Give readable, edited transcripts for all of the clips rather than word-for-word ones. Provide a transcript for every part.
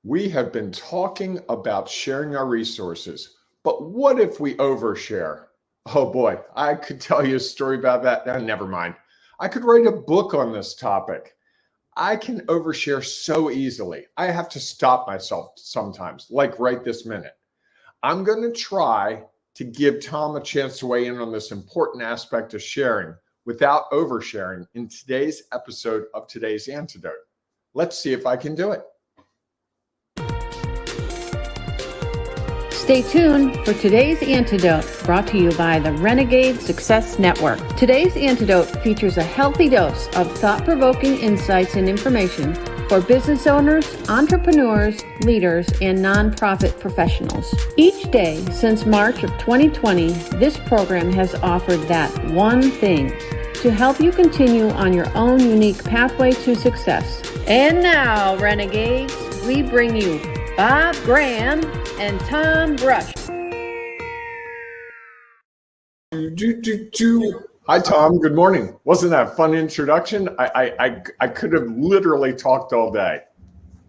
We have been talking about sharing our resources, but what if we overshare? Oh boy, I could tell you a story about that. Never mind. I could write a book on this topic. I can overshare so easily. I have to stop myself sometimes, like right this minute. I'm going to try to give Tom a chance to weigh in on this important aspect of sharing without oversharing in today's episode of today's Antidote. Let's see if I can do it. Stay tuned for today's Antidote, brought to you by the Renegade Success Network. Today's Antidote features a healthy dose of thought-provoking insights and information for business owners, entrepreneurs, leaders, and nonprofit professionals. Each day since March of 2020, this program has offered that one thing to help you continue on your own unique pathway to success. And now, Renegades, we bring you Bob Graham and Tom Brush. Hi, Tom. Good morning. Wasn't that a fun introduction? I could have literally talked all day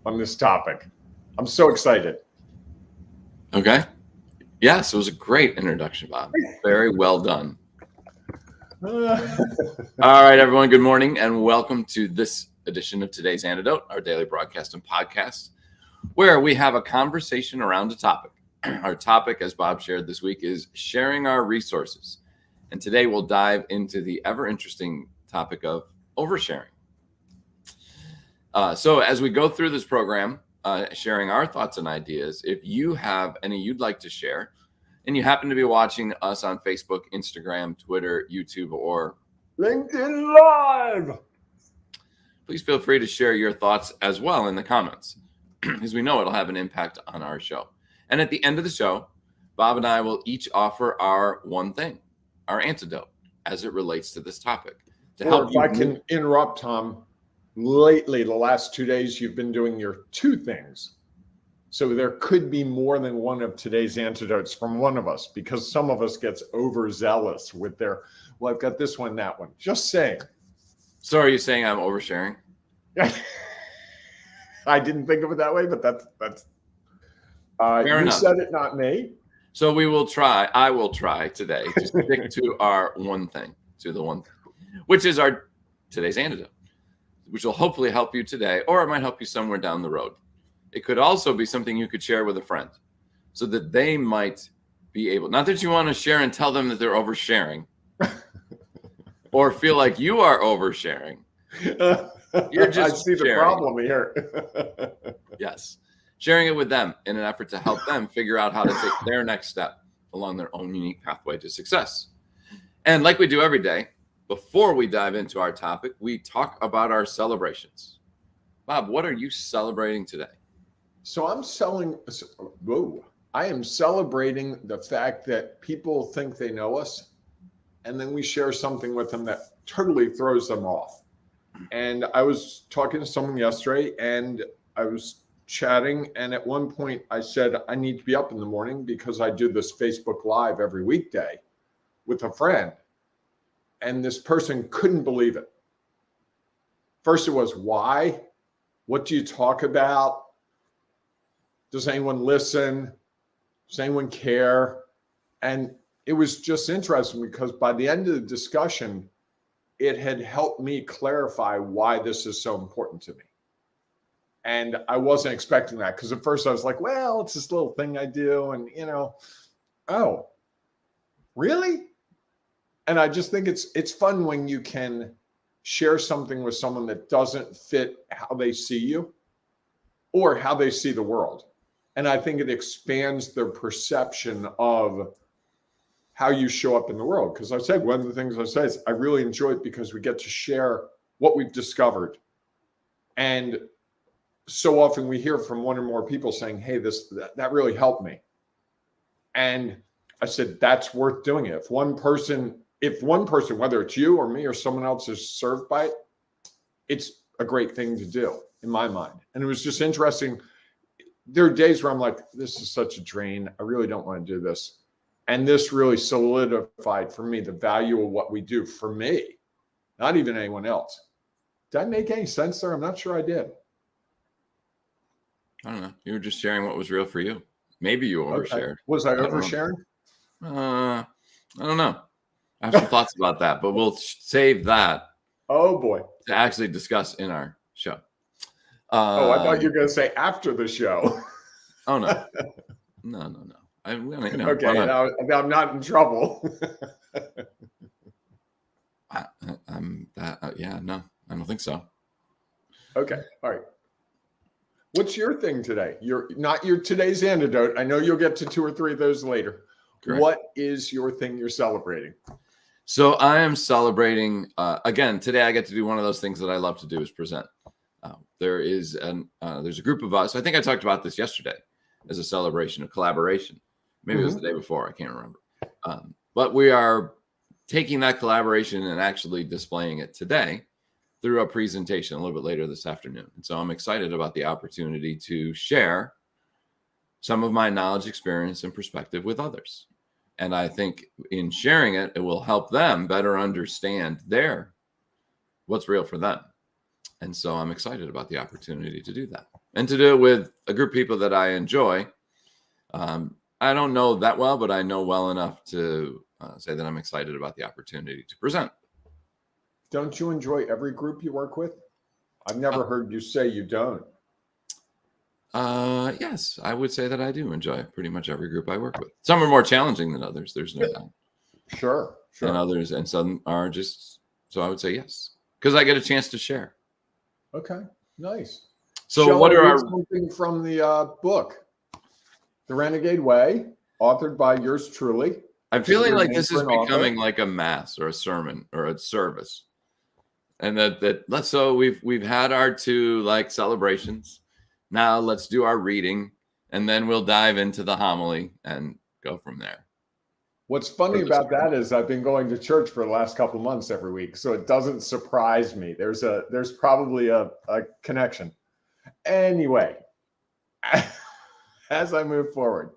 on this topic. I'm so excited. Okay. Yes, it was a great introduction, Bob. Very well done. All right, everyone. Good morning and welcome to this edition of today's Antidote, our daily broadcast and podcast, where we have a conversation around a topic. Our topic, as Bob shared this week, is sharing our resources. And today we'll dive into the ever interesting topic of oversharing. So as we go through this program, sharing our thoughts and ideas, if you have any you'd like to share, and you happen to be watching us on Facebook, Instagram, Twitter, YouTube, or LinkedIn Live, please feel free to share your thoughts as well in the comments, because we know it'll have an impact on our show. And at the end of the show, Bob and I will each offer our one thing, our antidote, as it relates to this topic. To help if I can interrupt, Tom, lately, the last 2 days, you've been doing your two things. So there could be more than one of today's antidotes from one of us, because some of us gets overzealous with their, well, I've got this one, that one. Just saying. So are you saying I'm oversharing? I didn't think of it that way, but that's Fair you enough. said it, not me. So I will try today to stick to our one thing, which is our today's antidote, which will hopefully help you today, or it might help you somewhere down the road. It could also be something you could share with a friend so that they might be able, not that you want to share and tell them that they're oversharing or feel like you are oversharing. You're just I see the problem here. Yes. Sharing it with them in an effort to help them figure out how to take their next step along their own unique pathway to success. And like we do every day, before we dive into our topic, we talk about our celebrations. Bob, what are you celebrating today? So I am celebrating the fact that people think they know us, and then we share something with them that totally throws them off. And I was talking to someone yesterday, and I was chatting, and at one point I said, I need to be up in the morning because I do this Facebook Live every weekday with a friend. And this person couldn't believe it. First it was, why? What do you talk about? Does anyone listen? Does anyone care? And it was just interesting because by the end of the discussion, it had helped me clarify why this is so important to me. And I wasn't expecting that, because at first I was like, well, it's this little thing I do. And, oh, really? And I just think it's fun when you can share something with someone that doesn't fit how they see you or how they see the world. And I think it expands their perception of how you show up in the world. Because I said, one of the things I said is I really enjoy it because we get to share what we've discovered. And so often we hear from one or more people saying, hey, that really helped me. And I said, that's worth doing it. If one person, whether it's you or me or someone else, is served by it, it's a great thing to do in my mind. And it was just interesting. There are days where I'm like, this is such a drain. I really don't want to do this. And this really solidified for me the value of what we do for me, not even anyone else. Did I make any sense there? I'm not sure I did. I don't know. You were just sharing what was real for you. Maybe you Okay. overshared. Was I don't know. oversharing? I don't know. I have some thoughts about that, but we'll save that Oh boy. to actually discuss in our show. Oh, I thought you were going to say after the show. Oh no, no. Okay, now I'm not in trouble. Yeah, no, I don't think so. Okay, all right. What's your thing today? Not your today's antidote. I know you'll get to 2 or 3 of those later. Correct. What is your thing you're celebrating? So I am celebrating again today. I get to do one of those things that I love to do, is present. There's a group of us. I think I talked about this yesterday as a celebration of collaboration. Maybe it was the day before. I can't remember. But we are taking that collaboration and actually displaying it today through a presentation a little bit later this afternoon. And so I'm excited about the opportunity to share some of my knowledge, experience, and perspective with others. And I think in sharing it, it will help them better understand what's real for them. And so I'm excited about the opportunity to do that and to do it with a group of people that I enjoy. I don't know that well, but I know well enough to say that I'm excited about the opportunity to present. Don't you enjoy every group you work with? I've never heard you say you don't. Yes, I would say that I do enjoy pretty much every group I work with. Some are more challenging than others. There's no doubt. Sure. And some are just, so I would say yes, because I get a chance to share. Okay, nice. So Shall what I are read something from the book, The Renegade Way, authored by yours truly? I'm feeling like this is becoming like a mass or a sermon or a service. And so we've had our 2 celebrations. Now let's do our reading, and then we'll dive into the homily and go from there. What's funny about that is I've been going to church for the last couple of months every week, so it doesn't surprise me. There's probably a connection. Anyway, as I move forward,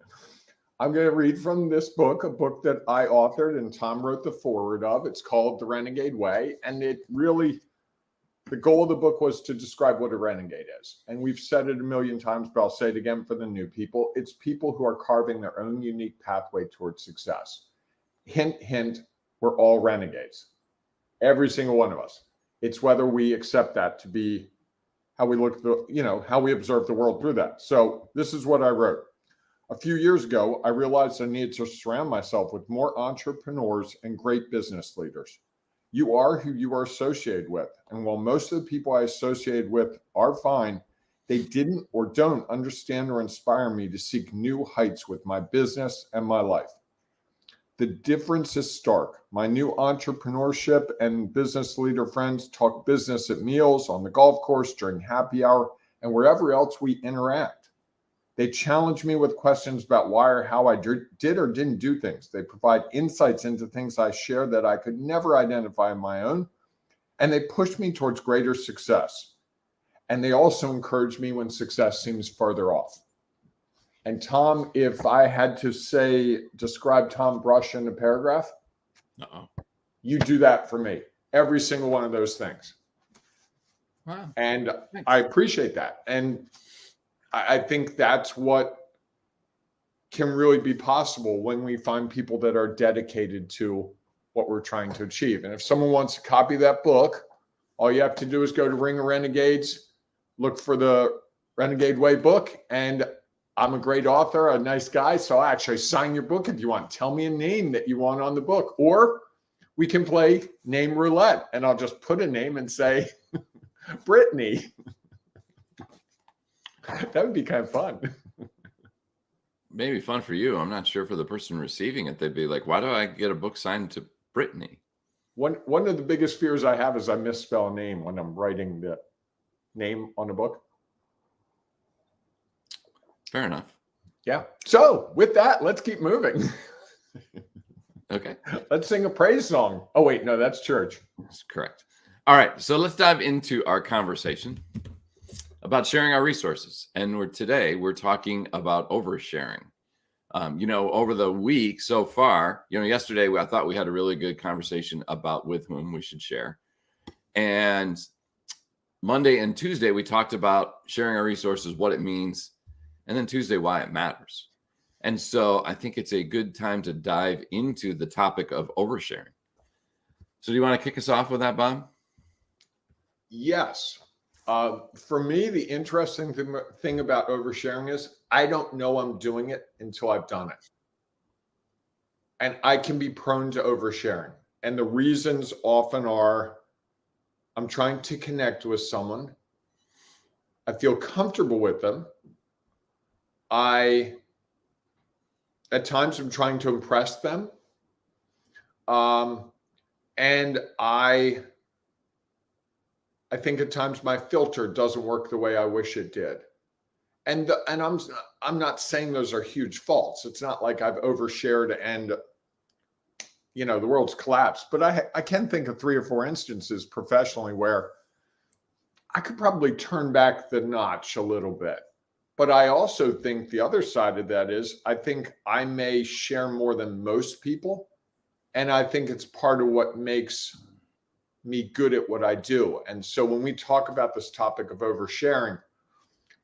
I'm going to read from this book, a book that I authored and Tom wrote the foreword of. It's called The Renegade Way, and the goal of the book was to describe what a renegade is. And we've said it a million times, but I'll say it again for the new people. It's people who are carving their own unique pathway towards success. Hint, hint, we're all renegades. Every single one of us. It's whether we accept that to be how we look, how we observe the world through that. So this is what I wrote. A few years ago, I realized I needed to surround myself with more entrepreneurs and great business leaders. You are who you are associated with. And while most of the people I associated with are fine, they didn't or don't understand or inspire me to seek new heights with my business and my life. The difference is stark. My new entrepreneurship and business leader friends talk business at meals, on the golf course, during happy hour, and wherever else we interact. They challenge me with questions about why or how I did or didn't do things. They provide insights into things I share that I could never identify on my own. And they push me towards greater success. And they also encourage me when success seems further off. And Tom, if I had to describe Tom Brush in a paragraph, you do that for me. Every single one of those things. Wow. And Thanks. I appreciate that. And I think that's what can really be possible when we find people that are dedicated to what we're trying to achieve. And if someone wants to copy that book, all you have to do is go to Ring of Renegades, look for the Renegade Way book. And I'm a great author, a nice guy. So I'll actually sign your book if you want. Tell me a name that you want on the book. Or we can play name roulette. And I'll just put a name and say, Brittany. That would be kind of fun. Maybe fun for you. I'm not sure for the person receiving it. They'd be like, why do I get a book signed to Brittany? One of the biggest fears I have is I misspell a name when I'm writing the name on a book. Fair enough. Yeah. So with that, let's keep moving. Okay. Let's sing a praise song. Oh, wait, no, that's church. That's correct. All right. So let's dive into our conversation about sharing our resources. And today we're talking about oversharing. Over the week so far, yesterday I thought we had a really good conversation about with whom we should share. And Monday and Tuesday, we talked about sharing our resources, what it means, and then Tuesday, why it matters. And so I think it's a good time to dive into the topic of oversharing. So do you want to kick us off with that, Bob? Yes. For me, the interesting thing about oversharing is I don't know I'm doing it until I've done it. And I can be prone to oversharing. And the reasons often are I'm trying to connect with someone. I feel comfortable with them. At times I'm trying to impress them. And I think at times my filter doesn't work the way I wish it did. And I'm not saying those are huge faults. It's not like I've overshared and the world's collapsed. But I can think of 3 or 4 instances professionally where I could probably turn back the notch a little bit. But I also think the other side of that is I think I may share more than most people. And I think it's part of what makes me good at what I do. And so when we talk about this topic of oversharing,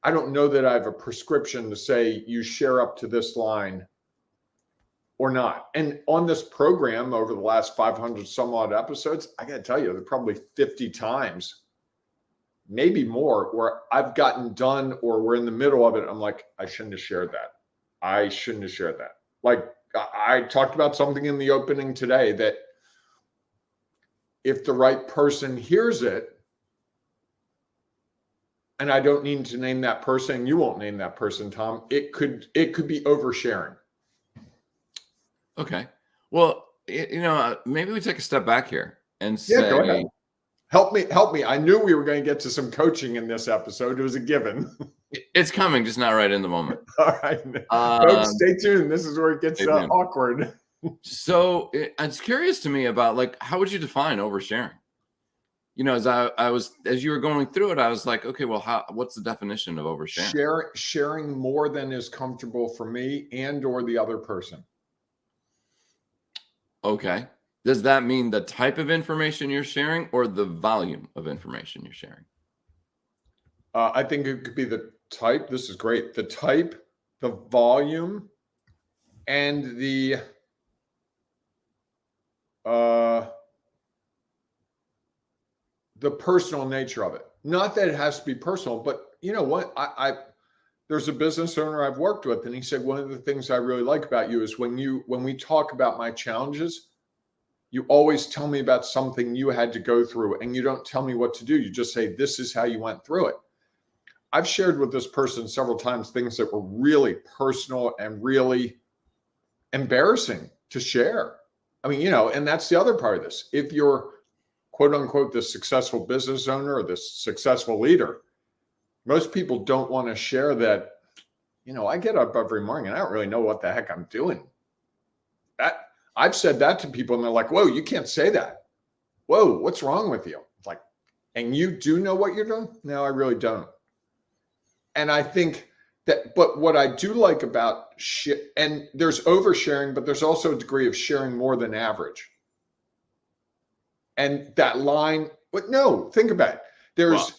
I don't know that I have a prescription to say you share up to this line or not. And on this program over the last 500 some odd episodes, I got to tell you, there are probably 50 times, maybe more, where I've gotten done or we're in the middle of it. I'm like, I shouldn't have shared that. I shouldn't have shared that. Like I talked about something in the opening today that if the right person hears it, and I don't need to name that person, you won't name that person, Tom, it could be oversharing. Okay. Well, maybe we take a step back here and say, go ahead. Help me. I knew we were going to get to some coaching in this episode. It was a given. It's coming, just not right in the moment. All right. Folks, stay tuned. This is where it gets awkward. So it's curious to me about, like, how would you define oversharing? As you were going through it, I was like, okay, well, what's the definition of oversharing? Sharing more than is comfortable for me and or the other person. Okay. Does that mean the type of information you're sharing or the volume of information you're sharing? I think it could be the type. This is great. The type, the volume, and the personal nature of it. Not that it has to be personal, but you know what? There's a business owner I've worked with, and he said, one of the things I really like about you is when we talk about my challenges, you always tell me about something you had to go through, and you don't tell me what to do. You just say, this is how you went through it. I've shared with this person several times things that were really personal and really embarrassing to share. I mean, and that's the other part of this. If you're quote unquote the successful business owner or the successful leader, most people don't want to share that, I get up every morning and I don't really know what the heck I'm doing. I've said that to people and they're like, whoa, you can't say that. Whoa, what's wrong with you? It's like, and you do know what you're doing? No, I really don't. And I think that, but what I do like about and there's oversharing, but there's also a degree of sharing more than average. And that line, but no, think about it. There's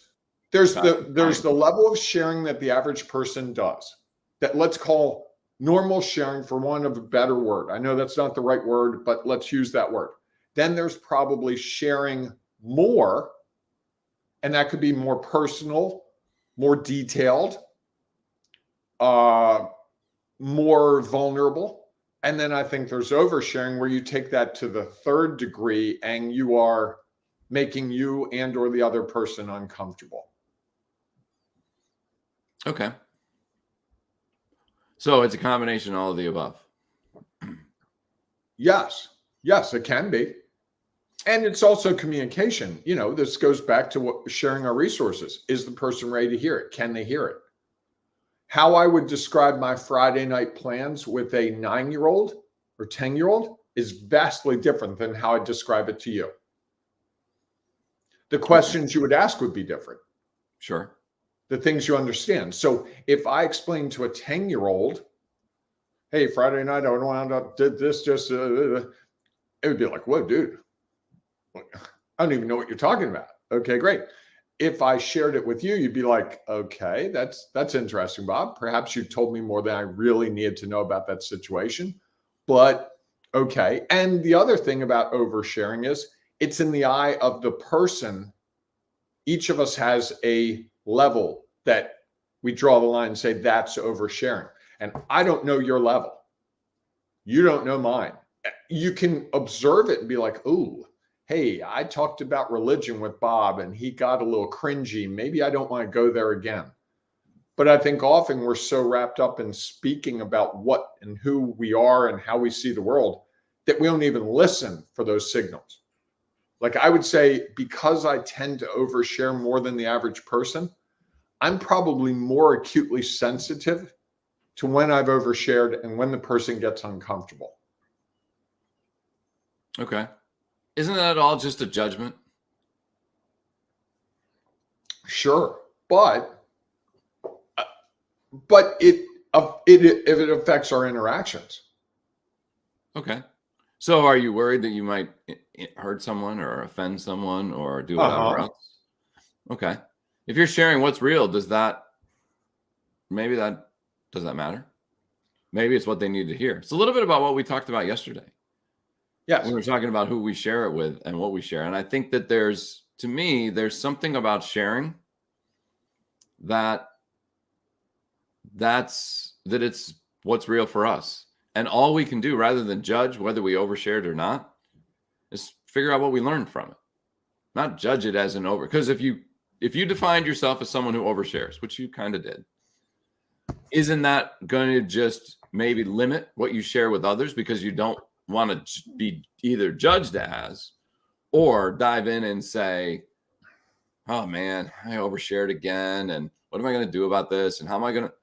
the level of sharing that the average person does, that let's call normal sharing, for want of a better word. I know that's not the right word, but let's use that word. Then there's probably sharing more, and that could be more personal, more detailed, more vulnerable. And then I think there's oversharing where you take that to the 3rd degree and you are making you and or the other person uncomfortable. Okay. So it's a combination of all of the above. Yes, it can be. And it's also communication. This goes back to sharing our resources. Is the person ready to hear it? Can they hear it? How I would describe my Friday night plans with a 9-year-old or 10-year-old is vastly different than how I describe it to you. The questions you would ask would be different. Sure. The things you understand. So if I explain to a 10-year-old, hey, Friday night, I wound up, did this, just, it would be like, whoa, dude, I don't even know what you're talking about. Okay, great. if I shared it with you, you'd be like, okay, that's interesting, Bob. Perhaps you told me more than I really needed to know about that situation. But okay. And the other thing about oversharing is it's in the eye of the person. Each of us has a level that we draw the line and say that's oversharing. And I don't know your level. You don't know mine. You can observe it and be like, ooh, hey, I talked about religion with Bob and he got a little cringy. Maybe I don't want to go there again. But I think often we're so wrapped up in speaking about what and who we are and how we see the world that we don't even listen for those signals. Like I would say, because I tend to overshare more than the average person, I'm probably more acutely sensitive to when I've overshared and when the person gets uncomfortable. Okay. Isn't that all just a judgment? Sure, but if it affects our interactions. Okay. So are you worried that you might hurt someone or offend someone or do whatever else? Okay. If you're sharing what's real, does that matter? Maybe it's what they need to hear. It's a little bit about what we talked about yesterday. Yes. We were talking about who we share it with and what we share. And I think that there's something about sharing it's what's real for us. And all we can do rather than judge whether we overshared or not is figure out what we learned from it. Not judge it as an over. Because if you defined yourself as someone who overshares, which you kind of did, isn't that going to just maybe limit what you share with others because you don't want to be either judged as or dive in and say, oh man, I overshared again. And what am I going to do about this? And how am I going to,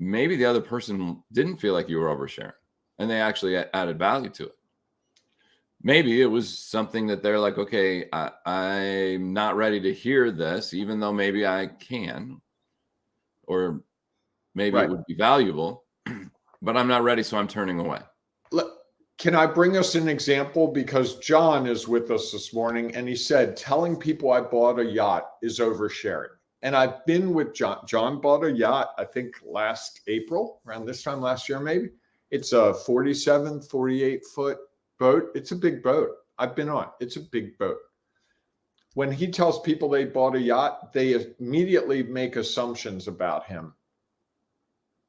maybe the other person didn't feel like you were oversharing and they actually added value to it. Maybe it was something that they're like, okay, I'm not ready to hear this, even though maybe I can, or maybe it would be valuable, but I'm not ready. So I'm turning away. Can I bring us an example? Because John is with us this morning and he said, telling people I bought a yacht is oversharing. And I've been with John. John bought a yacht, I think last April, around this time last year, maybe. It's a 47, 48-foot boat. It's a big boat. I've been on. It's a big boat. When he tells people they bought a yacht, they immediately make assumptions about him.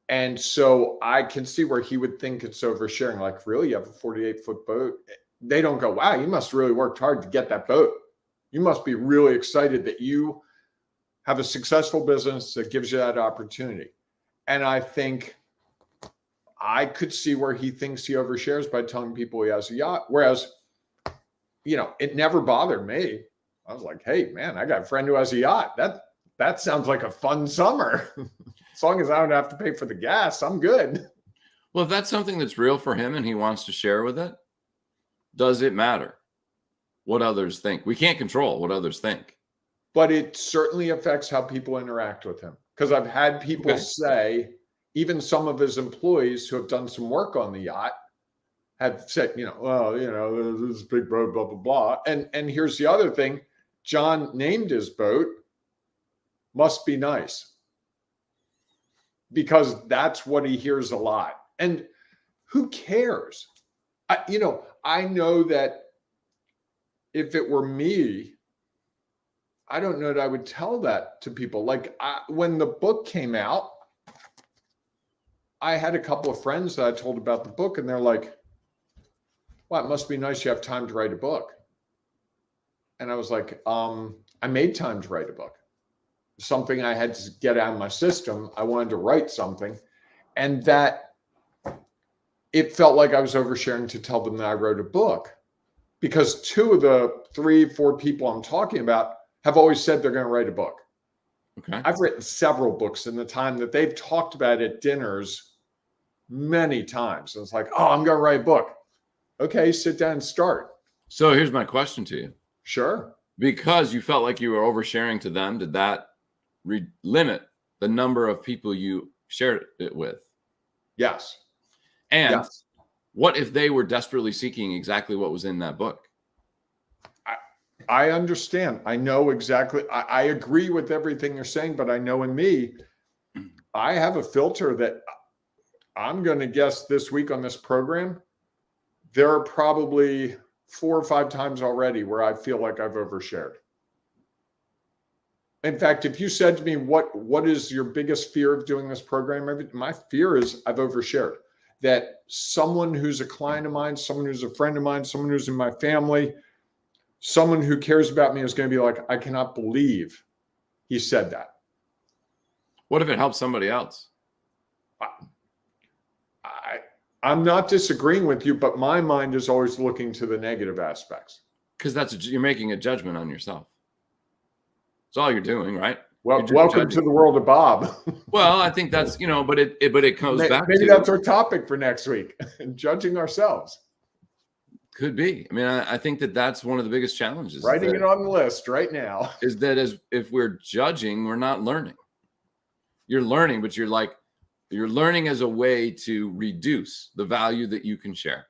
And so I can see where he would think it's oversharing. Like, really? You have a 48-foot boat? They don't go, wow, you must really worked hard to get that boat. You must be really excited that you have a successful business that gives you that opportunity. And I think I could see where he thinks he overshares by telling people he has a yacht. Whereas, it never bothered me. I was like, hey, man, I got a friend who has a yacht. That sounds like a fun summer. As long as I don't have to pay for the gas, I'm good. Well, if that's something that's real for him and he wants to share with it, does it matter what others think? We can't control what others think. But it certainly affects how people interact with him. Because I've had people say, even some of his employees who have done some work on the yacht have said, this is big boat, blah, blah, blah. And here's the other thing. John named his boat Must Be Nice. Because that's what he hears a lot. And who cares? I know that if it were me, I don't know that I would tell that to people. Like when the book came out, I had a couple of friends that I told about the book and they're like, well, it must be nice you have time to write a book. And I was like, I made time to write a book. Something I had to get out of my system. I wanted to write something. And that it felt like I was oversharing to tell them that I wrote a book. Because 2 of the 3, 4 people I'm talking about have always said they're going to write a book. Okay. I've written several books in the time that they've talked about at dinners many times. And it's like, oh, I'm going to write a book. Okay, sit down and start. So here's my question to you. Sure. Because you felt like you were oversharing to them, did that limit the number of people you shared it with? Yes. And what if they were desperately seeking exactly what was in that book? I understand. I know exactly. I agree with everything you're saying, but I know in me, I have a filter that I'm going to guess this week on this program, there are probably 4 or 5 times already where I feel like I've overshared. In fact, if you said to me, what is your biggest fear of doing this program? My fear is I've overshared. That someone who's a client of mine, someone who's a friend of mine, someone who's in my family, someone who cares about me is going to be like, I cannot believe he said that. What if it helps somebody else? I'm not disagreeing with you, but my mind is always looking to the negative aspects. Because you're making a judgment on yourself. That's all you're doing, right? Well, welcome to the world of Bob. Well, I think that's, but it goes back maybe to, that's our topic for next week, judging ourselves. Could be. I mean, I think that's one of the biggest challenges. Writing it on the list right now. Is that if we're judging, we're not learning. You're learning, but you're learning as a way to reduce the value that you can share.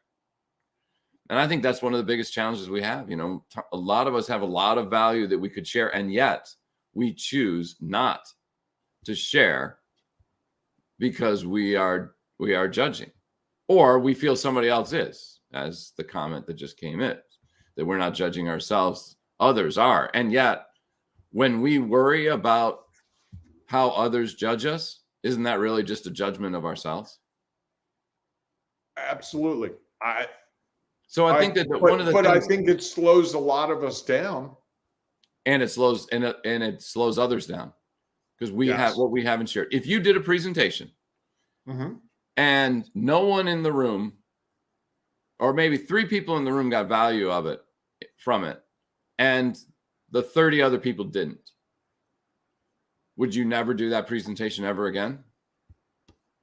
And I think that's one of the biggest challenges we have. A lot of us have a lot of value that we could share, and yet we choose not to share because we are judging, or we feel somebody else is, as the comment that just came in, that we're not judging ourselves, others are. And yet when we worry about how others judge us, isn't that really just a judgment of ourselves? Absolutely. I think I think it slows a lot of us down. And it slows others down because we have what we haven't shared. If you did a presentation and no one in the room, or maybe 3 people in the room got value from it, and the 30 other people didn't, would you never do that presentation ever again?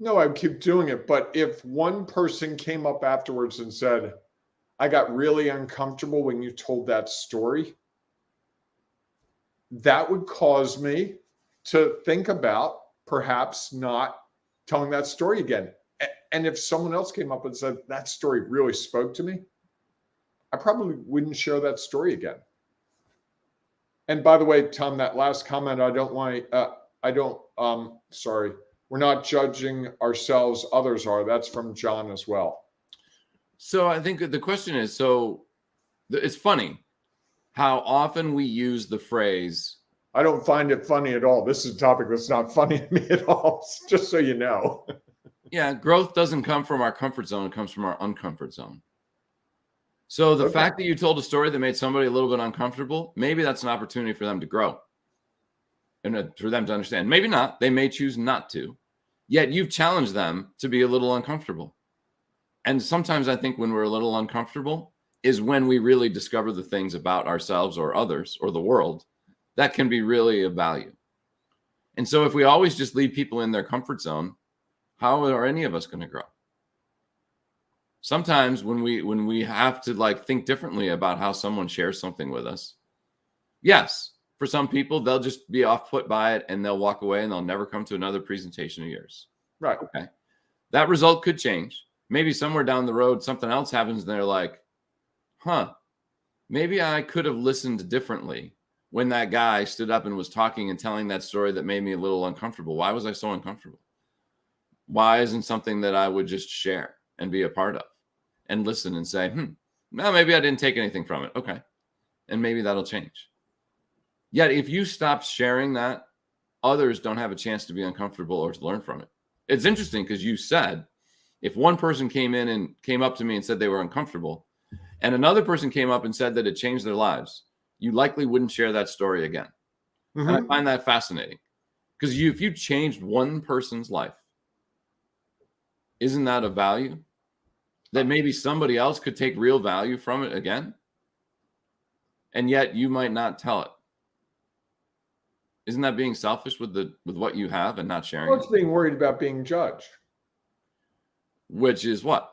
No, I'd keep doing it. But if one person came up afterwards and said, I got really uncomfortable when you told that story, that would cause me to think about perhaps not telling that story again. And if someone else came up and said, that story really spoke to me, I probably wouldn't share that story again. And by the way, Tom, that last comment, sorry, we're not judging ourselves, others are. That's from John as well. So I think the question is, it's funny how often we use the phrase, I don't find it funny at all. This is a topic that's not funny to me at all, just so you know. Yeah, growth doesn't come from our comfort zone. It comes from our uncomfort zone. So the fact that you told a story that made somebody a little bit uncomfortable, maybe that's an opportunity for them to grow and for them to understand. Maybe not. They may choose not to. Yet you've challenged them to be a little uncomfortable. And sometimes I think when we're a little uncomfortable is when we really discover the things about ourselves or others or the world that can be really of value. And so if we always just leave people in their comfort zone, how are any of us going to grow? Sometimes when we have to think differently about how someone shares something with us, yes, for some people, they'll just be off put by it and they'll walk away and they'll never come to another presentation of yours. Right. Okay. That result could change. Maybe somewhere down the road, something else happens and they're like, maybe I could have listened differently when that guy stood up and was talking and telling that story that made me a little uncomfortable. Why was I so uncomfortable? Why isn't something that I would just share and be a part of and listen and say, well, maybe I didn't take anything from it. Okay. And maybe that'll change. Yet if you stop sharing that, others don't have a chance to be uncomfortable or to learn from it. It's interesting because you said, if one person came up to me and said they were uncomfortable, and another person came up and said that it changed their lives, you likely wouldn't share that story again. And I find that fascinating because if you changed one person's life, isn't that a value that maybe somebody else could take real value from it again? And yet you might not tell it. Isn't that being selfish with what you have and not sharing? Well, it's being worried about being judged. Which is what?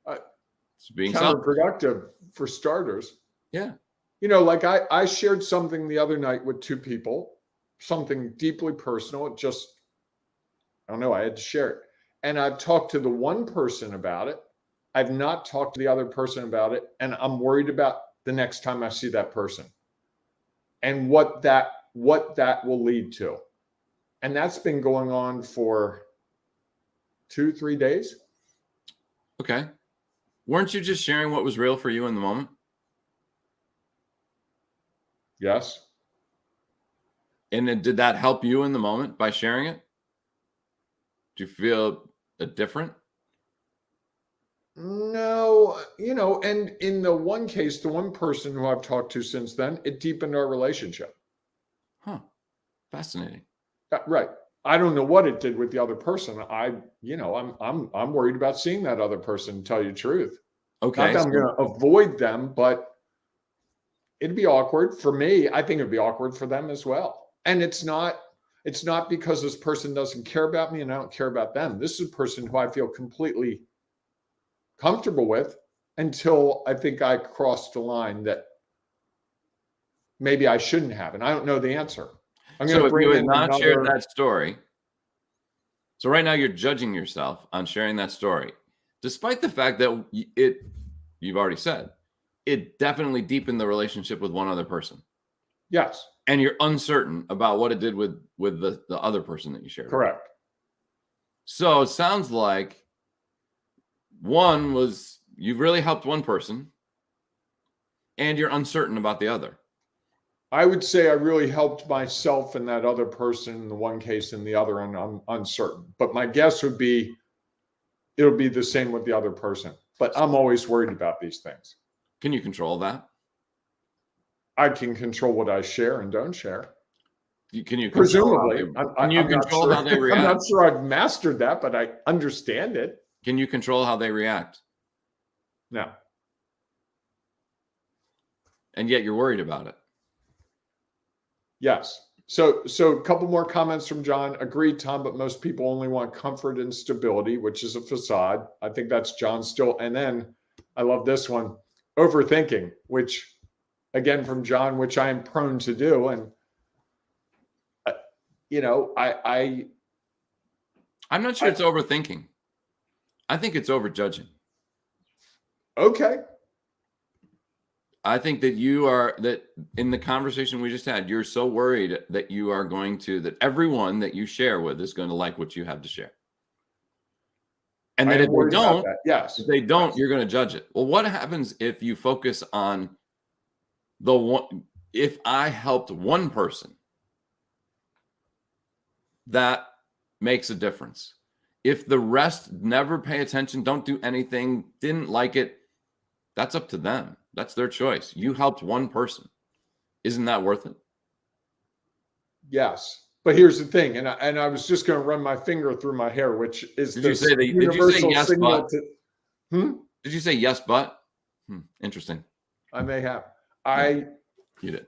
It's being counterproductive for starters. Yeah. I shared something the other night with 2 people, something deeply personal. It just, I don't know, I had to share it. And I've talked to the one person about it. I've not talked to the other person about it. And I'm worried about the next time I see that person and what that will lead to. And that's been going on for 2-3 days. Okay. Weren't you just sharing what was real for you in the moment? Yes. And then did that help you in the moment by sharing it? Do you feel different? No, and in the one case, the one person who I've talked to since then, it deepened our relationship. Huh. Fascinating. Right. I don't know what it did with the other person. I'm worried about seeing that other person, to tell you the truth. Okay. Not that I'm going to avoid them, but it'd be awkward for me. I think it'd be awkward for them as well. And it's not because this person doesn't care about me and I don't care about them. This is a person who I feel completely comfortable with until I think I crossed a line that maybe I shouldn't have. And I don't know the answer. So if you had not shared that story, so right now you're judging yourself on sharing that story, despite the fact that you've already said, it definitely deepened the relationship with one other person. Yes. And you're uncertain about what it did with the other person that you shared. Correct. So it sounds like one was you've really helped one person and you're uncertain about the other. I would say I really helped myself and that other person in the one case, in the other, and I'm uncertain. But my guess would be it'll be the same with the other person. But I'm always worried about these things. Can you control that? I can control what I share and don't share. Can you presumably? Can you control how they react? I'm not sure I've mastered that, but I understand it. Can you control how they react? No. And yet you're worried about it. Yes. So a couple more comments from John. Agreed, Tom, but most people only want comfort and stability, which is a facade. I think that's John still. And then I love this one, overthinking, which again from John, which I am prone to do. And I'm not sure it's overthinking. I think it's overjudging. Okay. I think that that in the conversation we just had, you're so worried that you are that everyone that you share with is going to like what you have to share. And that if they don't, you're going to judge it. Well, what happens if you focus on if I helped one person, that makes a difference. If the rest never pay attention, don't do anything, didn't like it, that's up to them. That's their choice. You helped one person. Isn't that worth it? Yes. But here's the thing, and I was just going to run my finger through my hair, which is did you say yes, but? Did you say yes, but? Interesting. I may have. You did.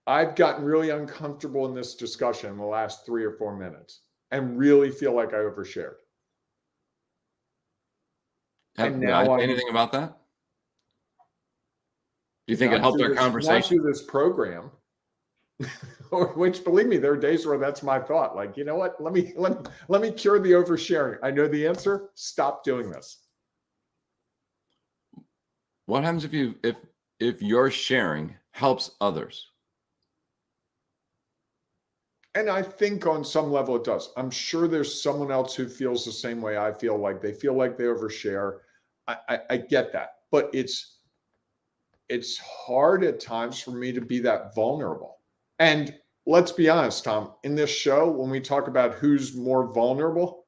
I've gotten really uncomfortable in this discussion in the last 3 or 4 minutes and really feel like I overshared. And now anything about that? Do you think it helped our conversation? Not through this program, which, believe me, there are days where that's my thought. Like, you know what? Let me cure the oversharing. I know the answer. Stop doing this. What happens if your sharing helps others? And I think on some level it does. I'm sure there's someone else who feels the same way I feel like they overshare. I get that, but it's hard at times for me to be that vulnerable. And let's be honest, Tom, in this show, when we talk about who's more vulnerable,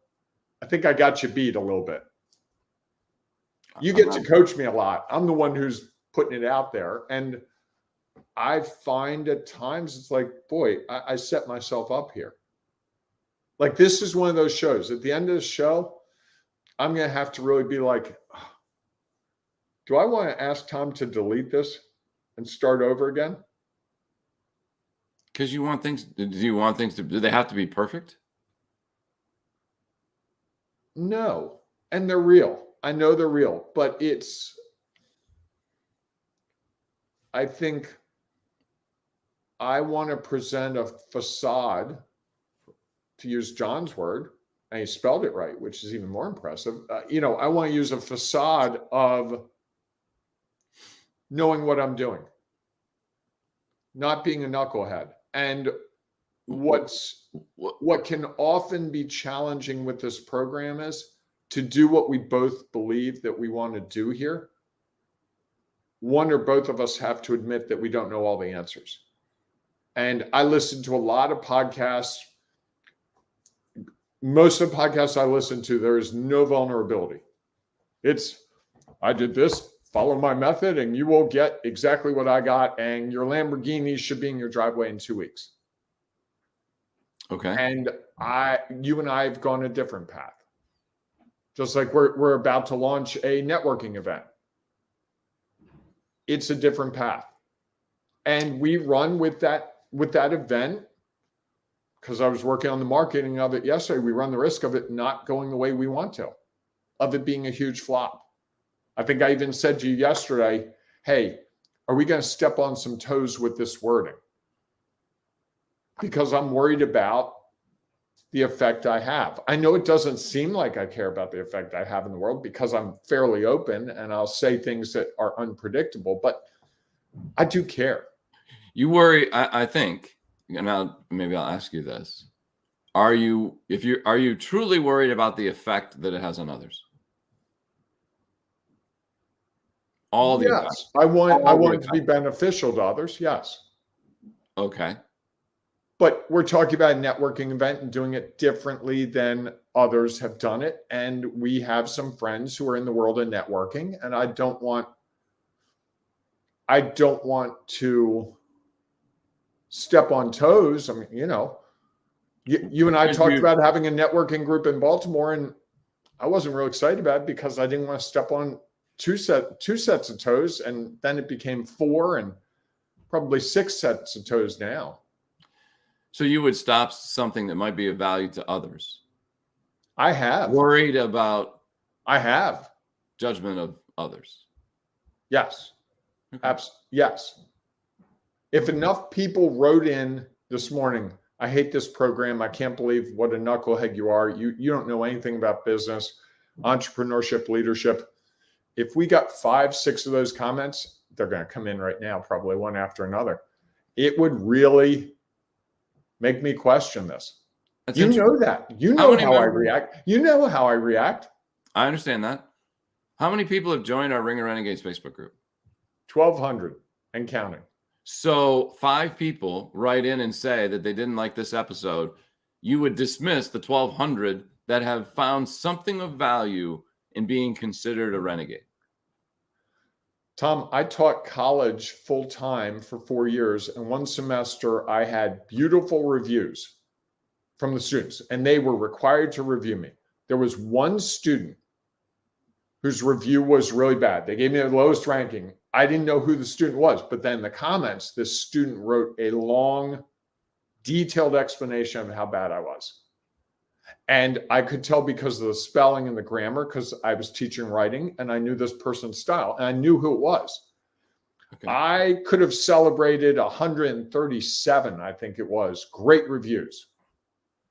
I think I got you beat a little bit. You get to coach me a lot. I'm the one who's putting it out there. And I find at times it's like, boy, I set myself up here. Like, this is one of those shows. At the end of the show, I'm going to have to really be like, do I want to ask Tom to delete this and start over again? Because you want things. Do they have to be perfect? No. And they're real. I know they're real, but I think I want to present a facade, to use John's word, and he spelled it right, which is even more impressive. I want to use a facade of knowing what I'm doing, not being a knucklehead. And what can often be challenging with this program is to do what we both believe that we want to do here. One or both of us have to admit that we don't know all the answers. And I listen to a lot of podcasts. Most of the podcasts I listen to, there is no vulnerability. It's, I did this, follow my method, and you will get exactly what I got. And your Lamborghini should be in your driveway in 2 weeks. Okay. And you and I have gone a different path. Just like we're about to launch a networking event. It's a different path. And we run with that event, because I was working on the marketing of it yesterday. We run the risk of it not going the way we want to, of it being a huge flop. I think I even said to you yesterday, hey, are we going to step on some toes with this wording? Because I'm worried about the effect I have. I know it doesn't seem like I care about the effect I have in the world because I'm fairly open and I'll say things that are unpredictable, but I do care. You worry, I think, now maybe I'll ask you this. Are you truly worried about the effect that it has on others? All the yes, effects. I want it to be beneficial to others. Yes. Okay. But we're talking about a networking event and doing it differently than others have done it. And we have some friends who are in the world of networking, and I don't want to step on toes. I mean, you and I talked about having a networking group in Baltimore, and I wasn't real excited about it because I didn't want to step on two sets of toes, and then it became 4 and probably 6 sets of toes now. So you would stop something that might be of value to others. I have. Worried about judgment of others. Yes. Okay. Yes. If enough people wrote in this morning, I hate this program. I can't believe what a knucklehead you are. You don't know anything about business, entrepreneurship, leadership. If we got 5, 6 of those comments, they're going to come in right now, probably one after another. It would really make me question this. You know that. You know how I react. You know how I react. I understand that. How many people have joined our Ring of Renegades Facebook group? 1,200 and counting. So 5 people write in and say that they didn't like this episode. You would dismiss the 1,200 that have found something of value in being considered a renegade. Tom, I taught college full time for 4 years, and one semester I had beautiful reviews from the students, and they were required to review me. There was one student whose review was really bad. They gave me the lowest ranking. I didn't know who the student was, but then in the comments, this student wrote a long, detailed explanation of how bad I was. And I could tell because of the spelling and the grammar, because I was teaching writing and I knew this person's style and I knew who it was. Okay. I could have celebrated 137, I think it was, great reviews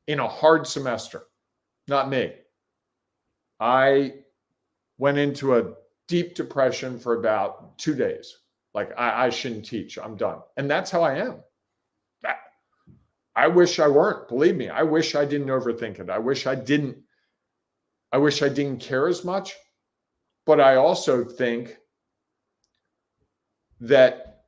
in a hard semester. Not me. I went into a deep depression for about 2 days. Like, I shouldn't teach. I'm done. And that's how I am. I wish I weren't. Believe me, I wish I didn't overthink it. I wish I didn't care as much. But I also think that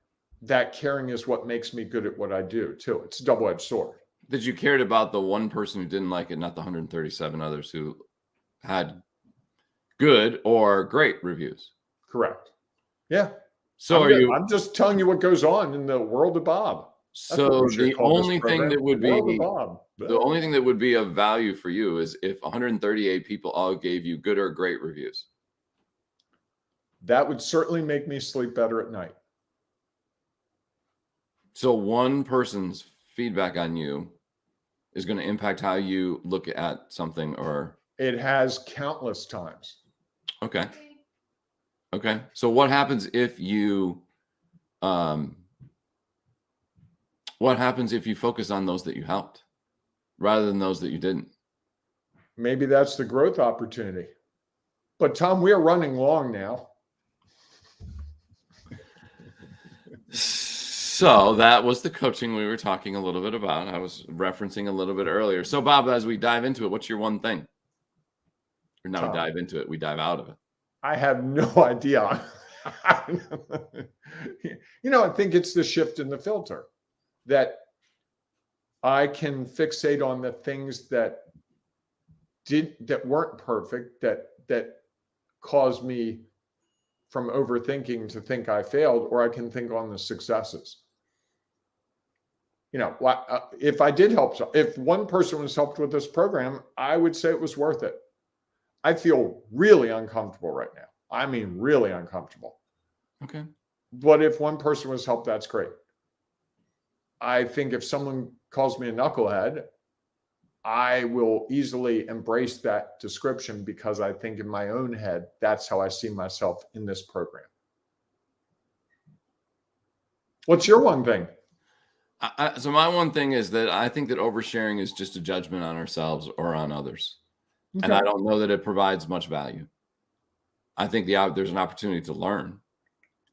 caring is what makes me good at what I do too. It's a double-edged sword. That you cared about the one person who didn't like it, not the 137 others who had good or great reviews. Correct. Yeah. So I'm just telling you what goes on in the world of Bob. So the only thing that would be of value for you is if 138 people all gave you good or great reviews. That would certainly make me sleep better at night. So one person's feedback on you is going to impact how you look at something, or it has countless times. Okay. So what happens if you focus on those that you helped rather than those that you didn't? Maybe that's the growth opportunity. But Tom, we are running long now. So that was the coaching we were talking a little bit about. I was referencing a little bit earlier. So Bob, as we dive into it, what's your one thing? Or not dive into it, we dive out of it. I have no idea. I think it's the shift in the filter that I can fixate on the things that weren't perfect, that caused me from overthinking to think I failed, or I can think on the successes. If I did help, if one person was helped with this program, I would say it was worth it. I feel really uncomfortable right now. I mean, really uncomfortable. Okay. But if one person was helped, that's great. I think if someone calls me a knucklehead, I will easily embrace that description because I think in my own head, that's how I see myself in this program. What's your one thing? So my one thing is that I think that oversharing is just a judgment on ourselves or on others. Okay. And I don't know that it provides much value. I think there's an opportunity to learn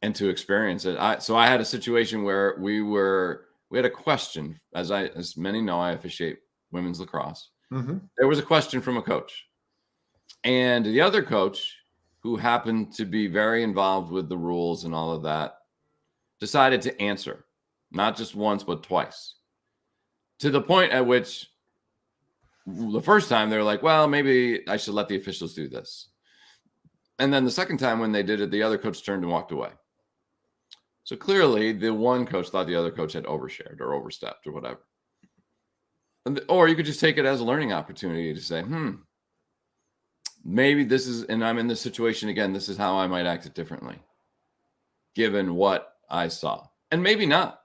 and to experience it. So I had a situation where we had a question. As many know, I officiate women's lacrosse. Mm-hmm. There was a question from a coach, and the other coach, who happened to be very involved with the rules and all of that, decided to answer, not just once, but twice, to the point at which the first time they were like, well, maybe I should let the officials do this. And then the second time when they did it, the other coach turned and walked away. So clearly the one coach thought the other coach had overshared or overstepped or whatever. Or you could just take it as a learning opportunity to say, maybe this is, and I'm in this situation again, this is how I might act it differently, given what I saw. And maybe not.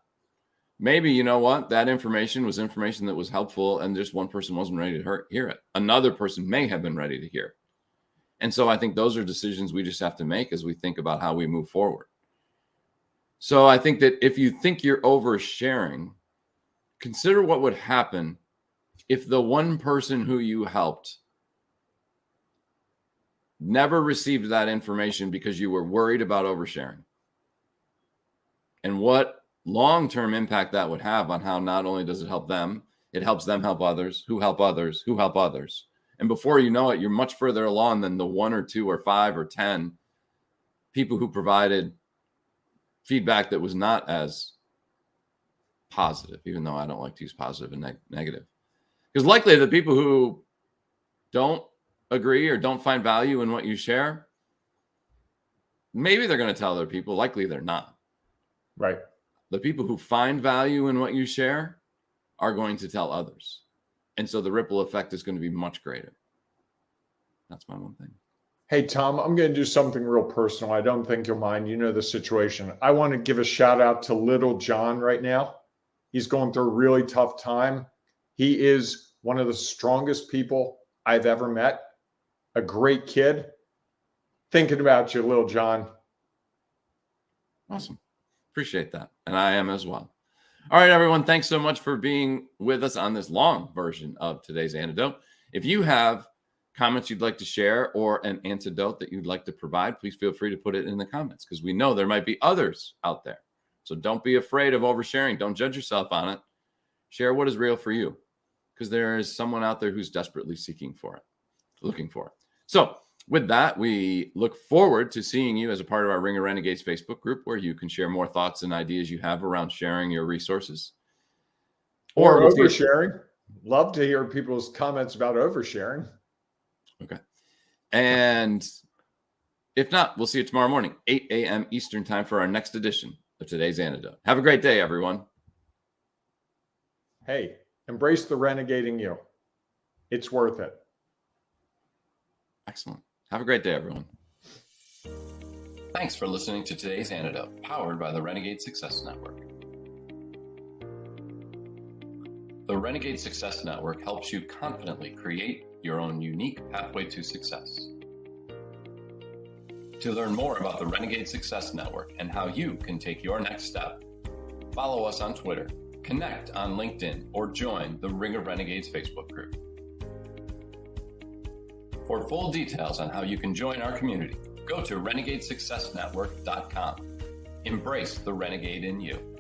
Maybe, you know what, that information was information that was helpful and just one person wasn't ready to hear it. Another person may have been ready to hear it. And so I think those are decisions we just have to make as we think about how we move forward. So I think that if you think you're oversharing, consider what would happen if the one person who you helped never received that information because you were worried about oversharing. And what long-term impact that would have on how not only does it help them, it helps them help others, who help others, who help others. And before you know it, you're much further along than the 1 or 2 or 5 or 10 people who provided feedback that was not as positive, even though I don't like to use positive and negative. Because likely the people who don't agree or don't find value in what you share, maybe they're going to tell other people. Likely they're not. Right. The people who find value in what you share are going to tell others. And so the ripple effect is going to be much greater. That's my one thing. Hey, Tom, I'm going to do something real personal. I don't think you'll mind. You know the situation. I want to give a shout out to little John right now. He's going through a really tough time. He is one of the strongest people I've ever met. A great kid. Thinking about you, little John. Awesome. Appreciate that. And I am as well. All right, everyone. Thanks so much for being with us on this long version of today's Antidote. If you have comments you'd like to share or an antidote that you'd like to provide, please feel free to put it in the comments because we know there might be others out there. So don't be afraid of oversharing. Don't judge yourself on it. Share what is real for you because there is someone out there who's desperately looking for it. So with that, we look forward to seeing you as a part of our Ring of Renegades Facebook group where you can share more thoughts and ideas you have around sharing your resources. Or oversharing. Love to hear people's comments about oversharing. Okay. And if not, we'll see you tomorrow morning, 8 a.m. Eastern time for our next edition of today's Antidote. Have a great day, everyone. Hey, embrace the renegading you. It's worth it. Excellent. Have a great day, everyone. Thanks for listening to today's Antidote, powered by the Renegade Success Network. The Renegade Success Network helps you confidently create your own unique pathway to success. To learn more about the Renegade Success Network and how you can take your next step, follow us on Twitter, connect on LinkedIn, or join the Ring of Renegades Facebook group. For full details on how you can join our community, go to renegadesuccessnetwork.com. Embrace the renegade in you.